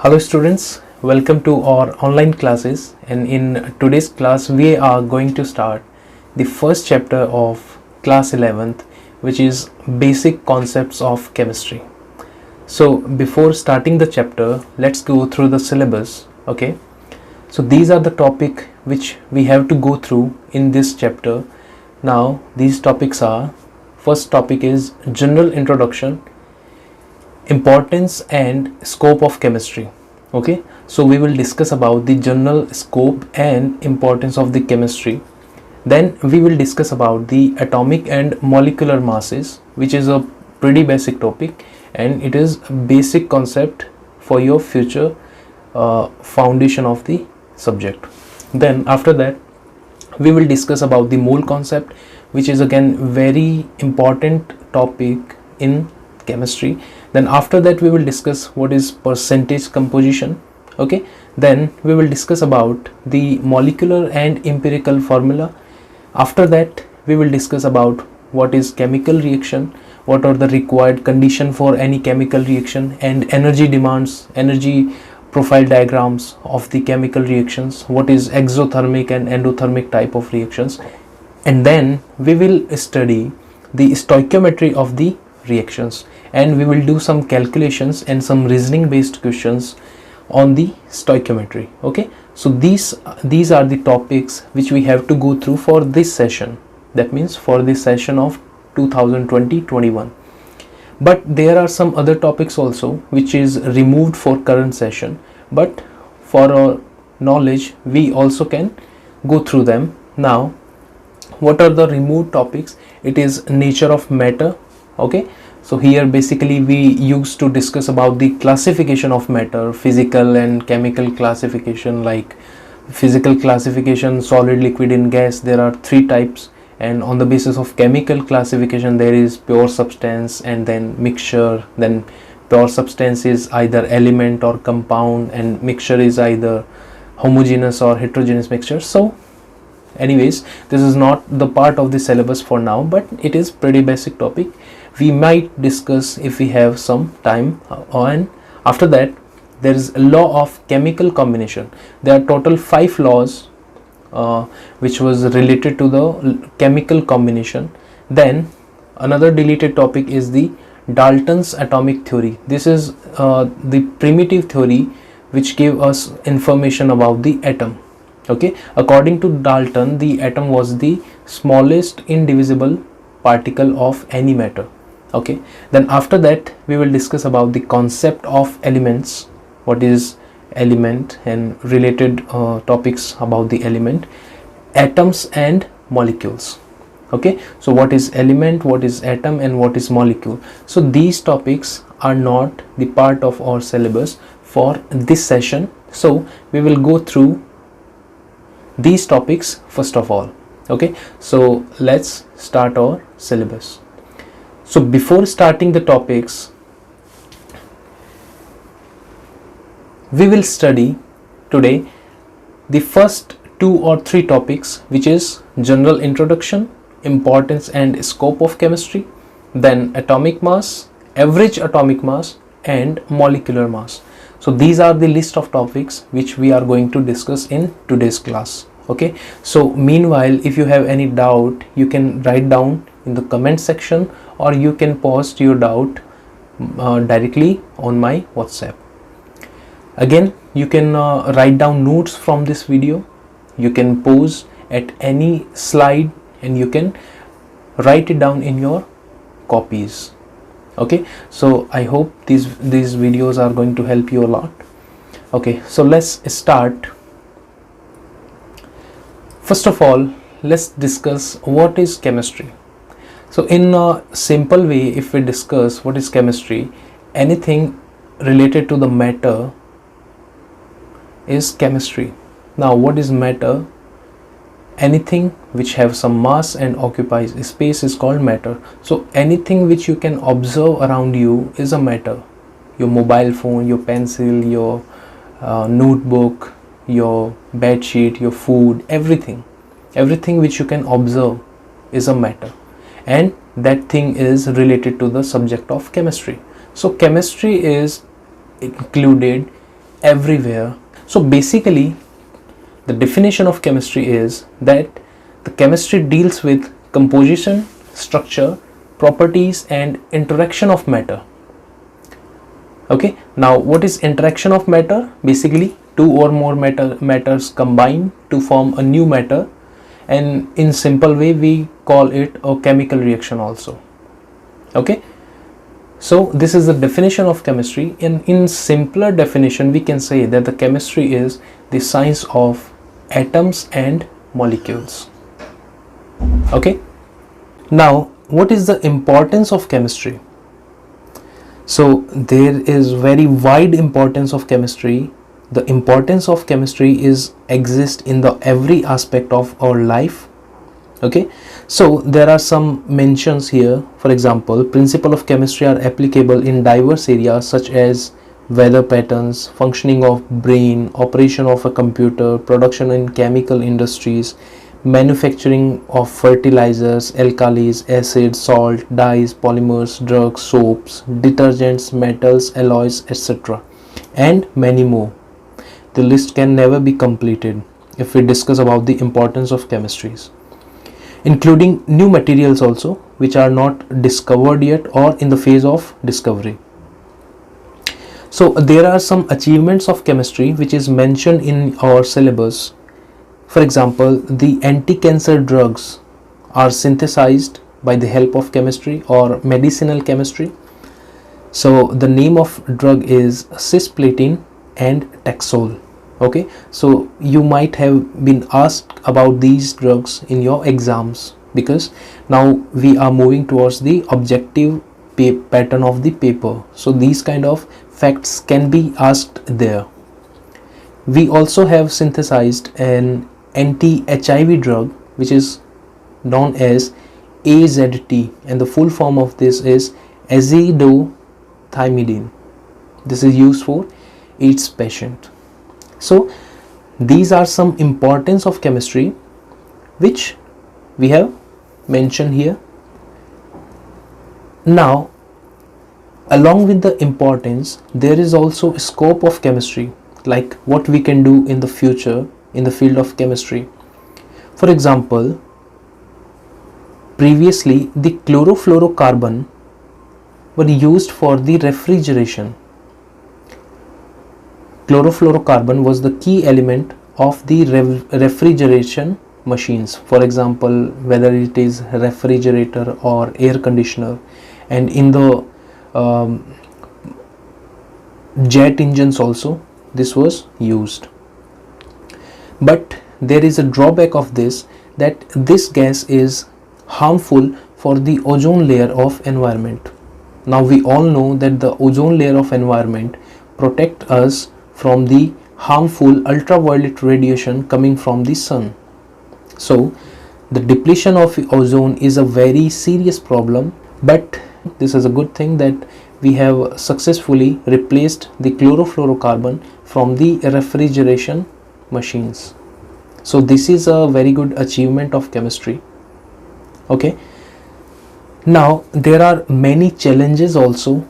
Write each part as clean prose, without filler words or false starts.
Hello students, welcome to our online classes, and in today's class we are going to start the first chapter of class 11th, which is basic concepts of chemistry. So before starting the chapter, let's go through the syllabus. Okay, so these are the topic which we have to go through in this chapter. Now these topics are: first topic is general introduction, importance and scope of chemistry. Okay, so we will discuss about the general scope and importance of the chemistry. Then we will discuss about the atomic and molecular masses, which is a pretty basic topic and it is a basic concept for your future foundation of the subject. Then after that we will discuss about the mole concept, which is again very important topic in chemistry. Then after that we will discuss what is percentage composition. Okay, then we will discuss about the molecular and empirical formula. After that we will discuss about what is chemical reaction, what are the required condition for any chemical reaction, and energy demands, energy profile diagrams of the chemical reactions, what is exothermic and endothermic type of reactions. And then we will study the stoichiometry of the reactions, and we will do some calculations and some reasoning based questions on the stoichiometry. Okay, so these are the topics which we have to go through for this session, that means for this session of 2020-21. But there are some other topics also which is removed for current session, but for our knowledge we also can go through them. Now what are the removed topics? It is nature of matter. Okay, so here basically we used to discuss about the classification of matter, physical and chemical classification. Like physical classification, solid, liquid and gas, there are three types, and on the basis of chemical classification there is pure substance and then mixture. Then pure substance is either element or compound, and mixture is either homogeneous or heterogeneous mixture. So anyways, this is not the part of the syllabus for now, but it is pretty basic topic. We might discuss if we have some time. And after that there is a law of chemical combination. There are total 5 laws which was related to the chemical combination. Then another deleted topic is the Dalton's atomic theory. This is the primitive theory which gave us information about the atom. Okay, according to Dalton, the atom was the smallest indivisible particle of any matter. Okay, then after that we will discuss about the concept of elements, what is element and related topics about the element, atoms and molecules. Okay, so what is element, what is atom and what is molecule? So these topics are not the part of our syllabus for this session, so we will go through these topics first of all. Okay, so let's start our syllabus. So before starting the topics, we will study today the first 2 or 3 topics, which is general introduction, importance and scope of chemistry, then atomic mass, average atomic mass and molecular mass. So these are the list of topics which we are going to discuss in today's class. Okay, so meanwhile if you have any doubt, you can write down in the comment section, or you can post your doubt directly on my WhatsApp. Again, you can write down notes from this video. You can pause at any slide and you can write it down in your copies. Okay, so I hope these videos are going to help you a lot. Okay, so let's start. First of all, let's discuss what is chemistry. So in a simple way, if we discuss what is chemistry, anything related to the matter is chemistry. Now what is matter? Anything which have some mass and occupies space is called matter. So anything which you can observe around you is a matter. Your mobile phone, your pencil, your notebook, your bed sheet, your food, everything which you can observe is a matter, and that thing is related to the subject of chemistry. So chemistry is included everywhere. So basically, the definition of chemistry is that the chemistry deals with composition, structure, properties and interaction of matter. Okay, now what is interaction of matter? Basically, two or more matters combine to form a new matter, and in simple way we call it a chemical reaction also. Okay, so this is the definition of chemistry, and in simpler definition we can say that the chemistry is the science of atoms and molecules. Okay, now what is the importance of chemistry? So there is very wide importance of chemistry. The importance of chemistry is exist in the every aspect of our life. Okay, so there are some mentions here. For example, principle of chemistry are applicable in diverse areas such as weather patterns, functioning of brain, operation of a computer, production in chemical industries, manufacturing of fertilizers, alkalis, acids, salt, dyes, polymers, drugs, soaps, detergents, metals, alloys, etc. and many more. The list can never be completed if we discuss about the importance of chemistries, including new materials also which are not discovered yet or in the phase of discovery. So there are some achievements of chemistry which is mentioned in our syllabus. For example, the anti-cancer drugs are synthesized by the help of chemistry or medicinal chemistry. So the name of drug is cisplatin and Taxol. Okay, so you might have been asked about these drugs in your exams, because now we are moving towards the objective pattern of the paper. So these kind of facts can be asked there. We also have synthesized an anti-HIV drug which is known as AZT, and the full form of this is azidothymidine. This is used for AIDS patient. So these are some importance of chemistry which we have mentioned here. Now, along with the importance, there is also a scope of chemistry, like what we can do in the future in the field of chemistry. For example, previously the chlorofluorocarbon were used for the refrigeration. Chlorofluorocarbon was the key element of the refrigeration machines. For example, whether it is refrigerator or air conditioner, and in the jet engines also this was used. But there is a drawback of this, that this gas is harmful for the ozone layer of environment. Now we all know that the ozone layer of environment protect us from the harmful ultraviolet radiation coming from the sun. So the depletion of ozone is a very serious problem, but this is a good thing that we have successfully replaced the chlorofluorocarbon from the refrigeration machines. So this is a very good achievement of chemistry. Okay, now there are many challenges also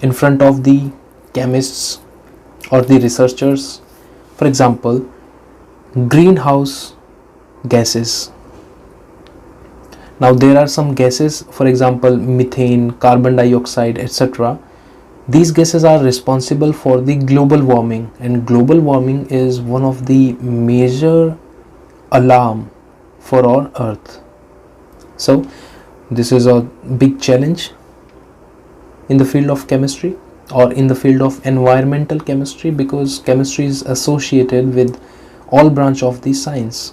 in front of the chemists or the researchers. For example, greenhouse gases. Now there are some gases, for example methane, carbon dioxide, etc. These gases are responsible for the global warming, and global warming is one of the major alarm for our earth. So this is a big challenge in the field of chemistry or in the field of environmental chemistry, because chemistry is associated with all branch of the science.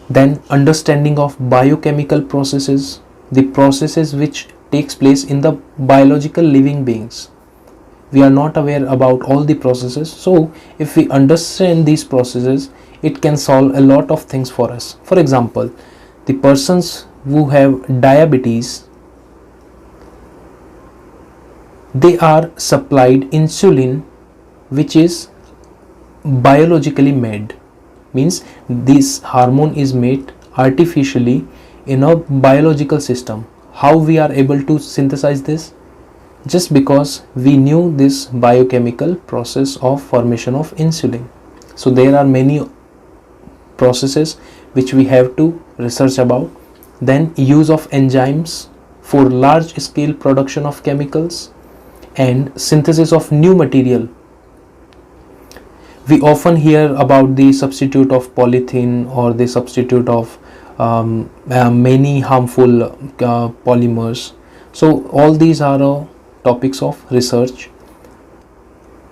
Then understanding of biochemical processes, the processes which takes place in the biological living beings. We are not aware about all the processes, so if we understand these processes, it can solve a lot of things for us. For example, the persons who have diabetes, they are supplied insulin which is biologically made, means this hormone is made artificially in a biological system. How we are able to synthesize this? just because we knew this biochemical process of formation of insulin. So there are many processes which we have to research about. Then use of enzymes for large scale production of chemicals and synthesis of new material. We often hear about the substitute of polythene or the substitute of many harmful polymers. So all these are topics of research.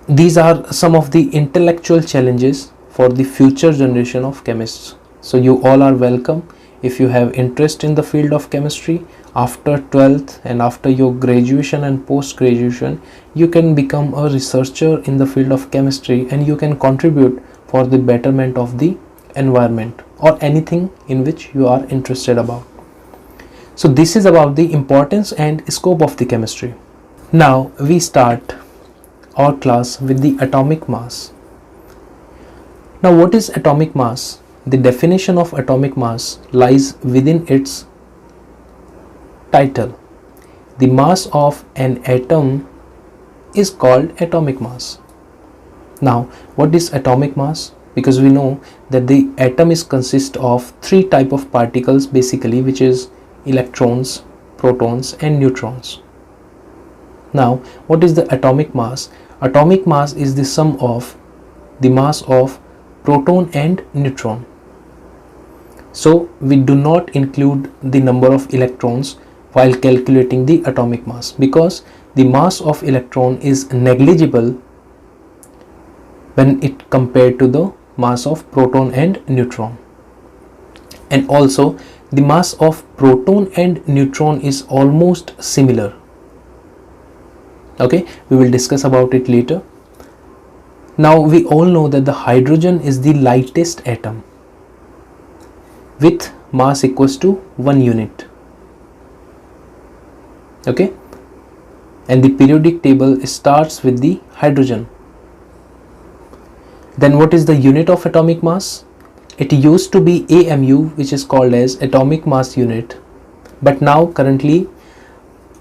These are some of the intellectual challenges for the future generation of chemists. So you all are welcome. If you have interest in the field of chemistry, after 12th and after your graduation and post graduation, you can become a researcher in the field of chemistry and you can contribute for the betterment of the environment or anything in which you are interested about. So this is about the importance and scope of the chemistry. Now we start our class with the atomic mass. Now what is atomic mass? The definition of atomic mass lies within its title. The mass of an atom is called atomic mass. Now what is atomic mass? Because we know that the atom is consist of three type of particles basically, which is electrons, protons and neutrons. Now what is the atomic mass? Atomic mass is the sum of the mass of proton and neutron. So we do not include the number of electrons while calculating the atomic mass, because the mass of electron is negligible when it compared to the mass of proton and neutron. And also the mass of proton and neutron is almost similar. Okay, we will discuss about it later. Now we all know that the hydrogen is the lightest atom with mass equals to 1 unit. Okay, and the periodic table starts with the hydrogen. Then what is the unit of atomic mass? It used to be AMU, which is called as atomic mass unit, but now currently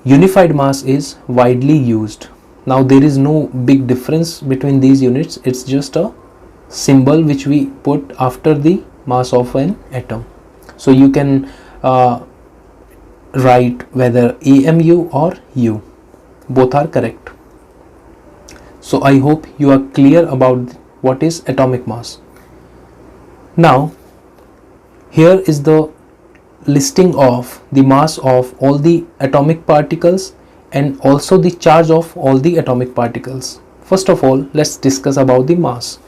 unified mass is widely used. Now there is no big difference between these units, it's just a symbol which we put after the mass of an atom. So you can write whether AMU or U, both are correct. So I hope you are clear about what is atomic mass. Now here is the listing of the mass of all the atomic particles and also the charge of all the atomic particles. First of all, let's discuss about the mass.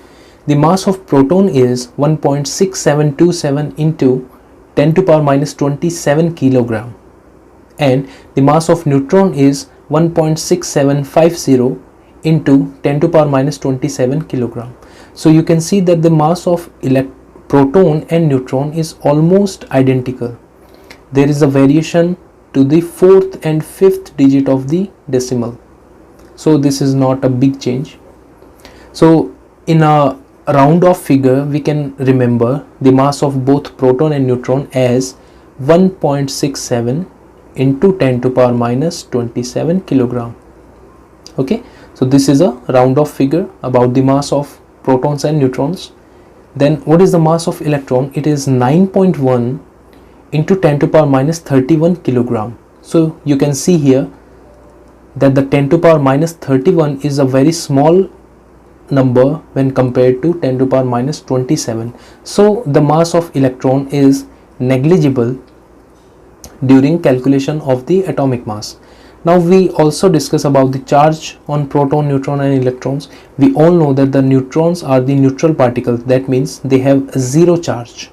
The mass of proton is 1.6727 into 10 to power minus 27 kilogram, and the mass of neutron is 1.6750 into 10 to power minus 27 kilogram. So you can see that the mass of proton and neutron is almost identical. There is a variation to the fourth and fifth digit of the decimal. So this is not a big change. So in a round off figure, we can remember the mass of both proton and neutron as 1.67 into 10 to power minus 27 kilogram. Okay, so this is a round off figure about the mass of protons and neutrons. Then what is the mass of electron? It is 9.1 into 10 to power minus 31 kilogram. So you can see here that the 10 to power minus 31 is a very small number when compared to 10 to power minus 27. So the mass of electron is negligible during calculation of the atomic mass. Now we also discuss about the charge on proton, neutron and electrons. We all know that the neutrons are the neutral particles, that means they have zero charge.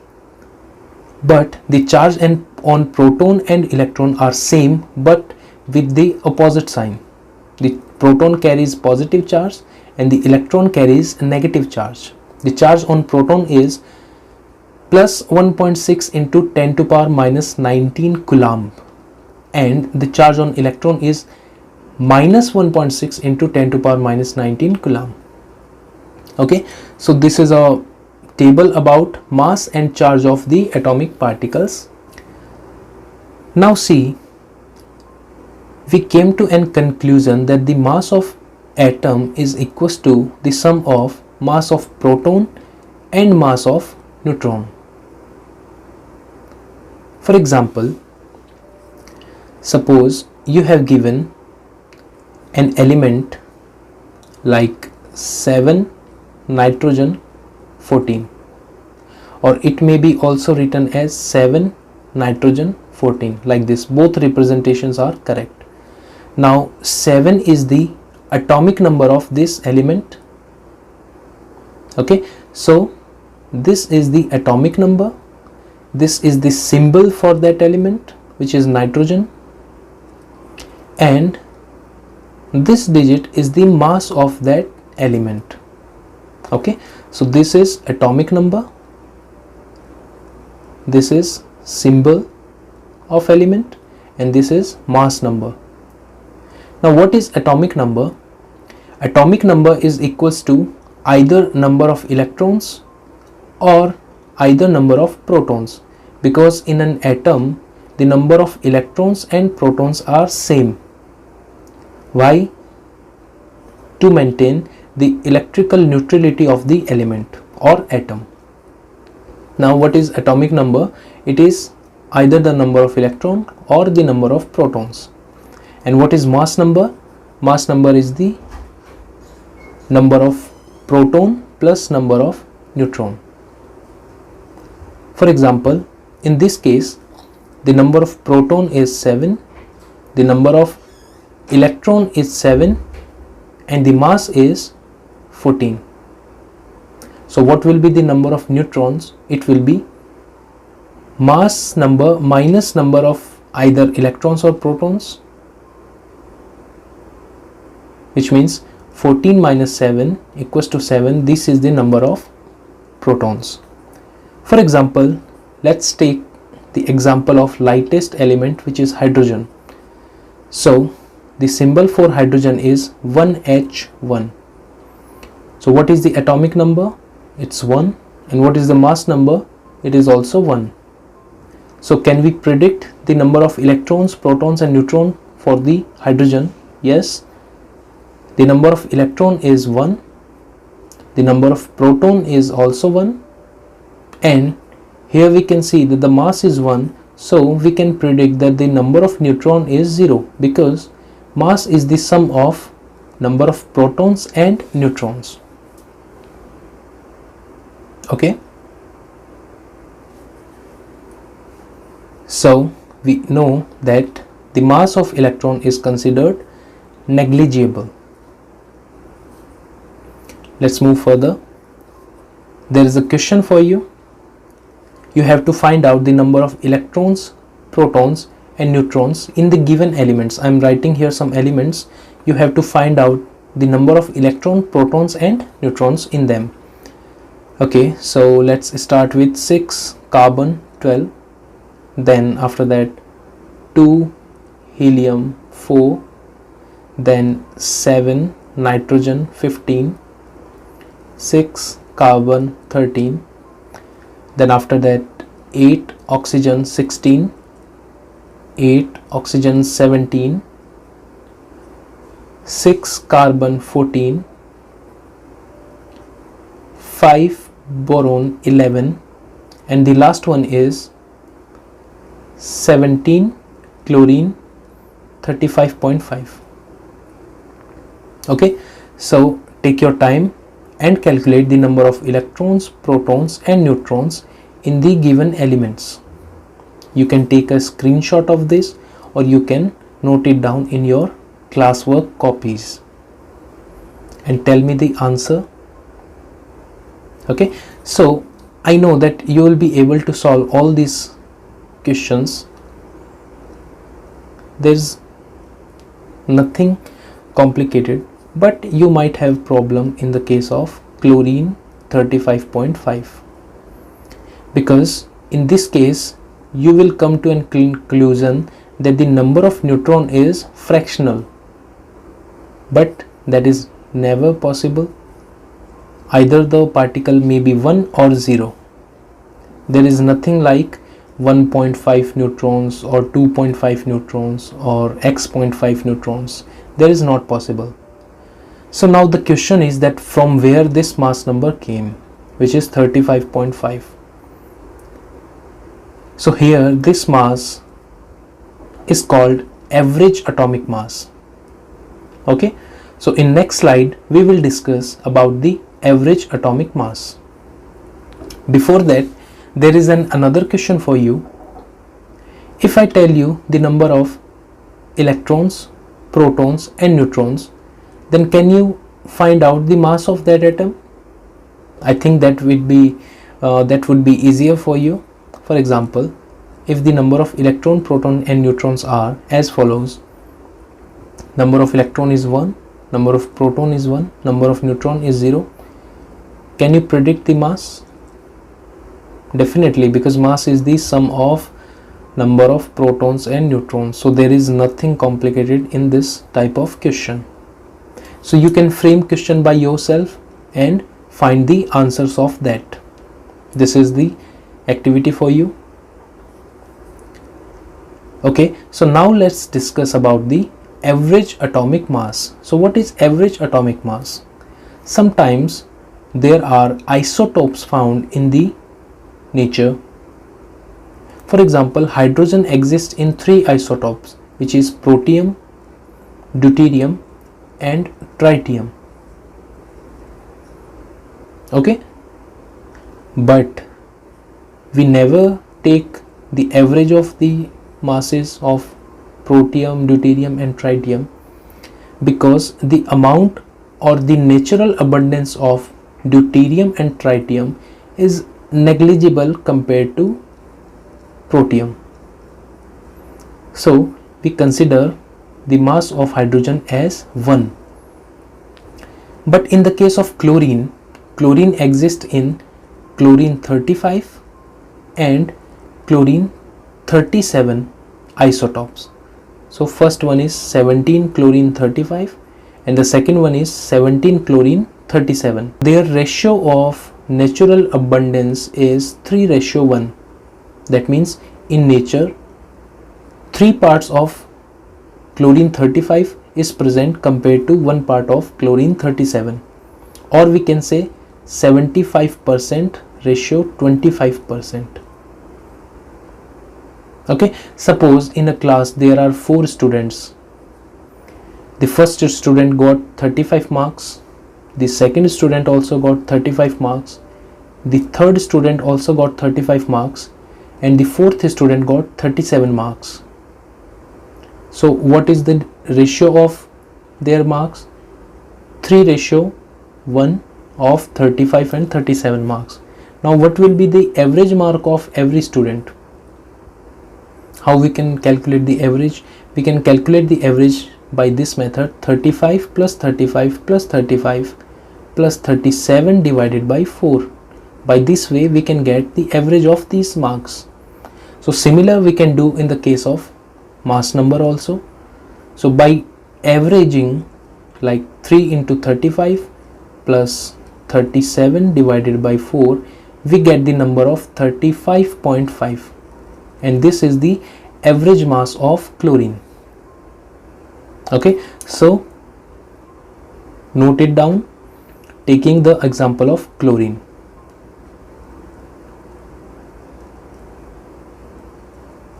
But the charge on proton and electron are same but with the opposite sign. The proton carries positive charge and the electron carries a negative charge. The charge on proton is plus 1.6 into 10 to power minus 19 coulomb, and the charge on electron is minus 1.6 into 10 to power minus 19 coulomb. Okay, so this is a table about mass and charge of the atomic particles. Now see, we came to an conclusion that the mass of atom is equals to the sum of mass of proton and mass of neutron. For example, suppose you have given an element like 7 nitrogen 14, or it may be also written as 7 nitrogen 14, like this. Both representations are correct. Now 7 is the atomic number of this element. Okay, so this is the atomic number, this is the symbol for that element, which is nitrogen, and this digit is the mass of that element. Okay, so this is atomic number, this is symbol of element, and this is mass number. Now what is atomic number? Atomic number is equals to either number of electrons or either number of protons, because in an atom the number of electrons and protons are same. Why? To maintain the electrical neutrality of the element or atom. Now what is atomic number? It is either the number of electron or the number of protons. And what is mass number? Mass number is the number of proton plus number of neutron. For example, in this case the number of proton is 7, the number of electron is 7, and the mass is 14. So what will be the number of neutrons? It will be mass number minus number of either electrons or protons, which means 14 minus 7 equals to 7. This is the number of protons. For example, let's take the example of lightest element, which is hydrogen. So the symbol for hydrogen is 1H1. So what is the atomic number? It's 1. And what is the mass number? It is also 1. So can we predict the number of electrons, protons and neutron for the hydrogen? Yes. The number of electron is 1. The number of proton is also 1. And here we can see that the mass is 1. So we can predict that the number of neutron is 0, because mass is the sum of number of protons and neutrons. Okay, so we know that the mass of electron is considered negligible. Let's move further. There is a question for you. You have to find out the number of electrons, protons and neutrons in the given elements. I am writing here some elements. You have to find out the number of electrons, protons and neutrons in them. Okay, so let's start with 6 carbon 12, then after that 2 helium 4, then 7 nitrogen 15, 6 carbon 13, then after that 8 oxygen 16, 8 oxygen 17, 6 carbon 14, 5 boron 11, and the last one is 17 chlorine 35.5. Okay, so take your time and calculate the number of electrons, protons and neutrons in the given elements. You can take a screenshot of this, or you can note it down in your classwork copies and tell me the answer. Okay, so I know that you will be able to solve all these questions. There's nothing complicated, but you might have problem in the case of chlorine 35.5, because in this case you will come to a conclusion that the number of neutron is fractional, but that is never possible. Either the particle may be 1 or 0. There is nothing like 1.5 neutrons or 2.5 neutrons or x.5 neutrons. There is not possible. So now the question is that from where this mass number came, which is 35.5. So here this mass is called average atomic mass. Okay, so in next slide we will discuss about the average atomic mass. Before that, there is another question for you. If I tell you the number of electrons, protons and neutrons, then can you find out the mass of that atom? I think that would be easier for you. For example, if the number of electron, proton and neutrons are as follows: number of electron is 1, number of proton is 1, number of neutron is 0. Can you predict the mass? Definitely, because mass is the sum of number of protons and neutrons. So there is nothing complicated in this type of question. So you can frame question by yourself and find the answers of that. This is the activity for you. Okay, so now let's discuss about the average atomic mass. So what is average atomic mass? Sometimes there are isotopes found in the nature. For example, hydrogen exists in 3 isotopes, which is protium, deuterium and tritium. Okay, but we never take the average of the masses of protium, deuterium and tritium, because the amount or the natural abundance of deuterium and tritium is negligible compared to protium. So we consider the mass of hydrogen as 1. But in the case of chlorine, chlorine exists in chlorine 35 and chlorine 37 isotopes. So first one is 17 chlorine 35 and the second one is 17 chlorine 37. Their ratio of natural abundance is 3:1. That means in nature 3 parts of chlorine 35 is present compared to 1 part of chlorine 37, or we can say 75% ratio 25%. Okay, suppose in a class there are 4 students. The first student got 35 marks, the second student also got 35 marks, the third student also got 35 marks and the fourth student got 37 marks. So what is the ratio of their marks? 3:1 of 35 and 37 marks. Now what will be the average mark of every student? How we can calculate the average? We can calculate the average by this method: 35 plus 35 plus 35 plus 37 divided by 4. By this way we can get the average of these marks. So similar we can do in the case of mass number also. So by averaging like 3 into 35 plus 37 divided by 4, we get the number of 35.5, and this is the average mass of chlorine. Okay, so note it down, taking the example of chlorine.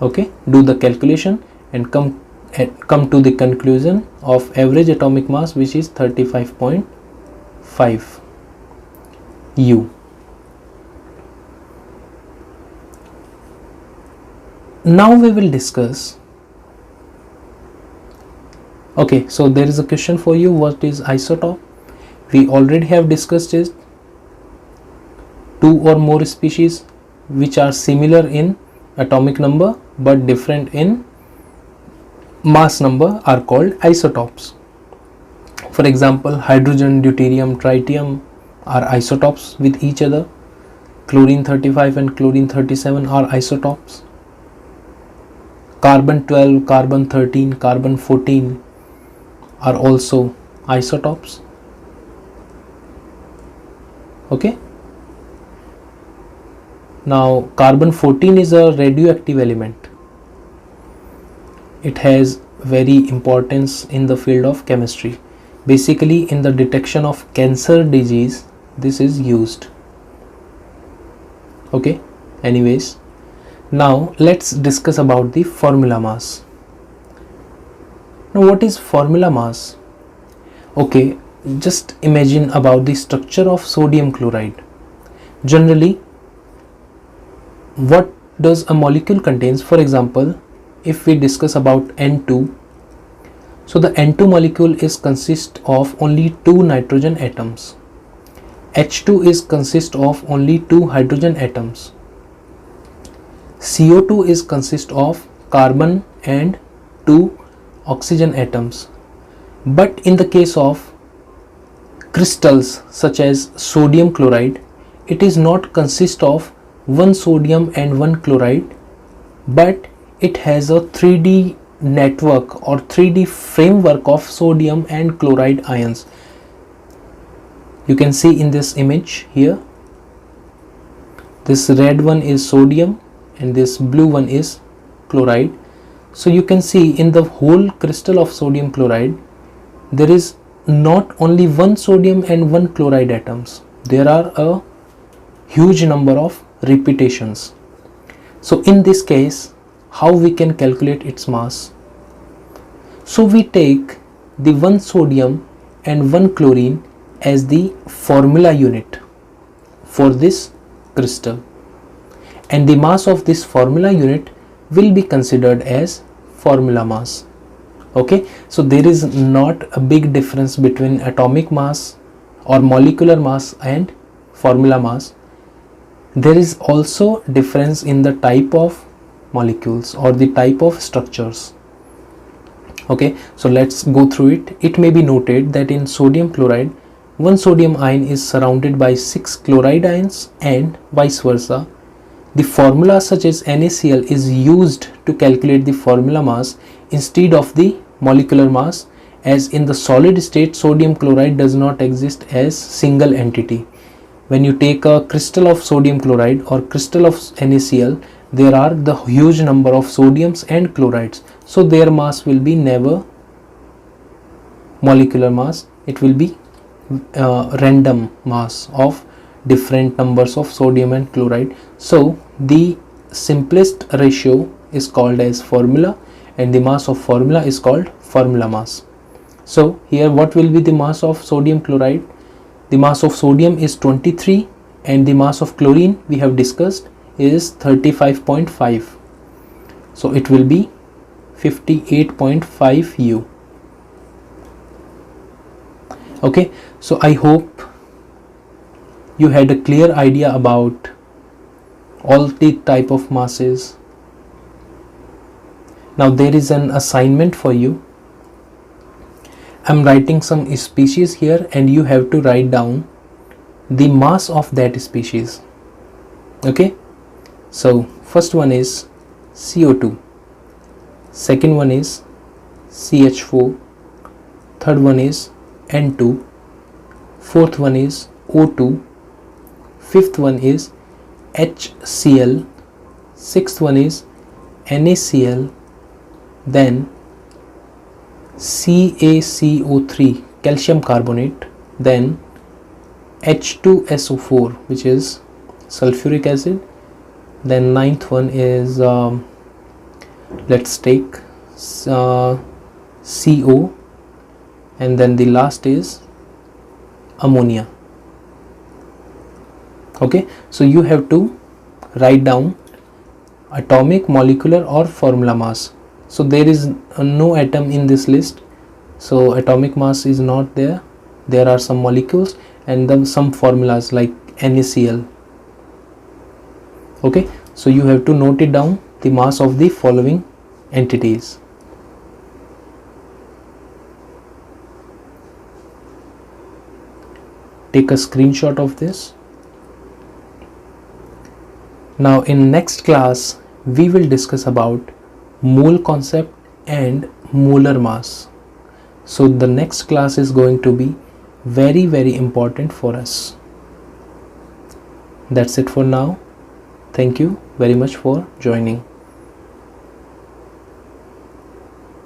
Okay, do the calculation and come to the conclusion of average atomic mass, which is 35.5 U. Now we will discuss. Okay, so there is a question for you: what is isotope? We already have discussed it. 2 or more species which are similar in atomic number but different in mass number are called isotopes. For example, hydrogen, deuterium, tritium are isotopes with each other. Chlorine 35 and chlorine 37 are isotopes. Carbon 12, carbon 13, carbon 14 are also isotopes. Okay, Now carbon 14 is a radioactive element. It has very importance in the field of chemistry. Basically in the detection of cancer disease this is used. Okay, anyways, now let's discuss about the formula mass. Now what is formula mass? Okay, just imagine about the structure of sodium chloride. Generally, what does a molecule contains? For example, if we discuss about N2, so the N2 molecule is consist of only 2 nitrogen atoms. H2 is consist of only 2 hydrogen atoms. CO2 is consist of carbon and 2 oxygen atoms. But in the case of crystals such as sodium chloride, it is not consist of 1 sodium and 1 chloride, but it has a 3D network or 3D framework of sodium and chloride ions. You can see in this image here, this red one is sodium and this blue one is chloride. So you can see in the whole crystal of sodium chloride there is not only 1 sodium and 1 chloride atoms, there are a huge number of repetitions. So in this case, how we can calculate its mass? So we take the 1 sodium and 1 chlorine as the formula unit for this crystal, and the mass of this formula unit will be considered as formula mass. Okay, so there is not a big difference between atomic mass or molecular mass and formula mass. There is also difference in the type of molecules or the type of structures. Okay, so let's go through it. It may be noted that in sodium chloride, 1 sodium ion is surrounded by 6 chloride ions and vice versa. The formula such as NaCl is used to calculate the formula mass instead of the molecular mass, as in the solid state sodium chloride does not exist as single entity. When you take a crystal of sodium chloride or crystal of NaCl, there are the huge number of sodiums and chlorides, so their mass will be never molecular mass, it will be random mass of different numbers of sodium and chloride. So the simplest ratio is called as formula, and the mass of formula is called formula mass. So here what will be the mass of sodium chloride? The mass of sodium is 23 and the mass of chlorine we have discussed is 35.5. So it will be 58.5 U. Okay, so I hope you had a clear idea about all the type of masses. Now there is an assignment for you. I'm writing some species here and you have to write down the mass of that species. Okay, so first one is CO2, second one is CH4, third one is N2, fourth one is O2, fifth one is HCl, sixth one is NaCl, then CaCO3 calcium carbonate, then H2SO4 which is sulfuric acid, then ninth one is let's take CO, and then the last is ammonia. Okay, so you have to write down atomic, molecular or formula mass. So there is no atom in this list, so atomic mass is not there. There are some molecules and then some formulas like NaCl. Okay, so you have to note it down, the mass of the following entities. Take a screenshot of this. Now in next class we will discuss about mole concept and molar mass. So the next class is going to be very important for us. That's it for now. Thank you very much for joining.